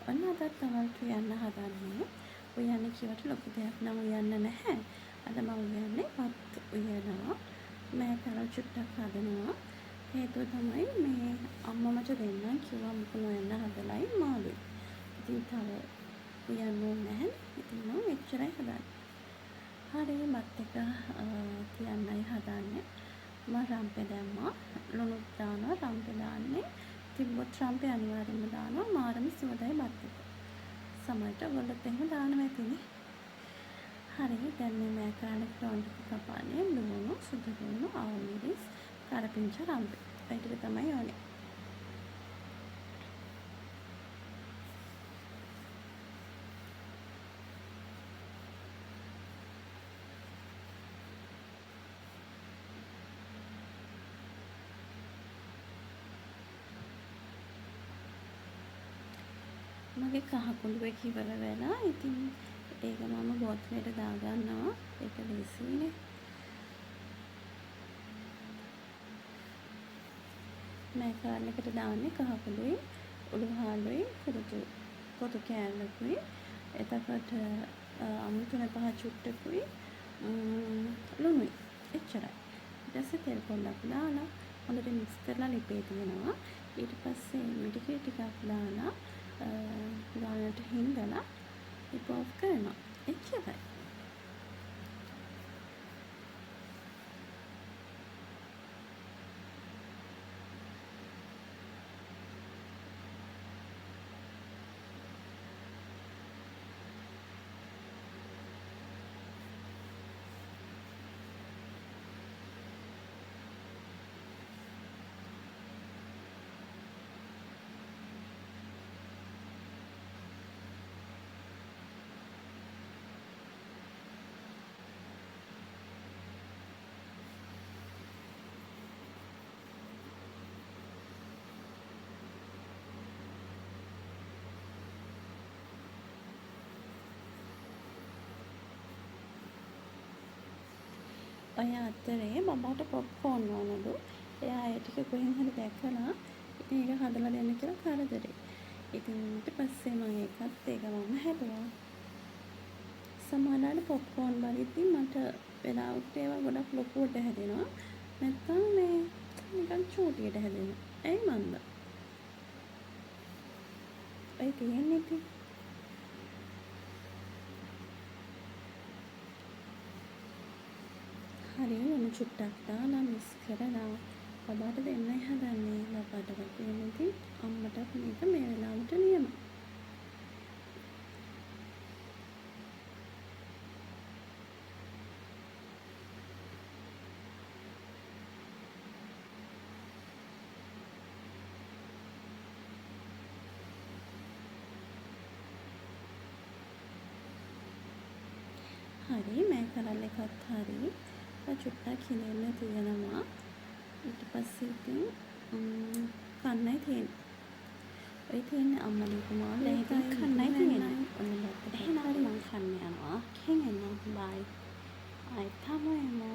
ඔන්න අදත් තමල්ට උයන්න හදන්නේ. උයන්න කිව්වට ලොකු දෙයක් නම් උයන්න නැහැ. අද මම උයන්නේ බත් උයනවා. මෑ කරල් චුට්ටක් හදනවා. හේතුව තමයි මේ අම්මා මට දෙන්නම් කිව්වා මුකුණු උයන්න හදලයි මාළුයි. ඉතින් තව උයන්න ඕනේ නැහැ. ඉතින් මම එච්චරයි හදන්නේ. හරි බත් එක තියන්නයි හදන්නේ. මම රම්පේ දැම්මා. ලුණුත් දානවා රම්පේ දාන්නේ. තිබ්බොත් රම්පේ අනිවාර්යෙන්ම දානවා. මාරම සුවඳයි බත් එක. සමහරට ඔයගොල්ලොත් එහෙම දානවා ඇතිනේ. හරි දැන් මේ මෑකරාලේ ටොන් ටික කපන්නේ ලුණු, සුදු ලුණු, අවු මිරිස්, කරපිංච රම්පේ. ඒ ටික තමයි ඕනේ. මගේ කහකුළු එක ඉවර වෙලා. ඉතින් ඒක මම බෝතලෙට දාගන්නවා. ඒක ලේසියිනේ. මෑකරාලෙකට දාන්නේ කහකුළුයි, උළුහාලුයි, පොතු කෑල්ලකුයි, එතකොට අමු 3-5 චුට්ටකුයි, ලුණුයි. එච්චරයි. ඊට පස්සේ තෙල් පොඩ්ඩක් දාලා හොඳට මික්ස් කරලා ලිපේ තියනවා. ඊට පස්සේ මිරිකී ටිකක් දාලා ගානට හිඳලා ලිප ඔෆ් කරනවා. එච්චරයි. ඔය අතරේ බබාට පොප්කෝන් ඕනලු. එයා ඒ ටික කොහෙන් හරි දැකලා ඉතින් ඒක හදලා දෙන්න කියලා කරදරේ. ඉතින් ඊට පස්සේ මම ඒක මම හැදුවා. සමහරවිට පොප්කෝන් බලද්දි මට වෙලාවට ඒවා ගොඩක් ලොකුවට හැදෙනවා. නැත්තම් මේ නිකන් චූටියට හැදෙනවා. ඇයි මන්ද? ඔය තියෙන්නේ ඉතින් හරි ලුණු චුට්ටක් දාලා මික්ස් කරලා බබාට දෙන්නයි හදන්නේ. බබාට වගේ ඉතින් අම්මටත් මේක මේ වෙලාවට නියමයි. හරි මෑ කරල් එකත් හරි චුට්ටක් හිඳෙන්න තියෙනවා. ඊට පස්සේ ඉතින් කන්නයි තියෙන්නේ. ඔය තියෙන්නේ අම්මා දීපු මාළු. ඒක කන්නයි තියෙන්නේ. ඔන්න බත්. එහෙනම් මම කන්න යනවා. කෙන් එන්න බයි. ආයෙත් හමු එමු.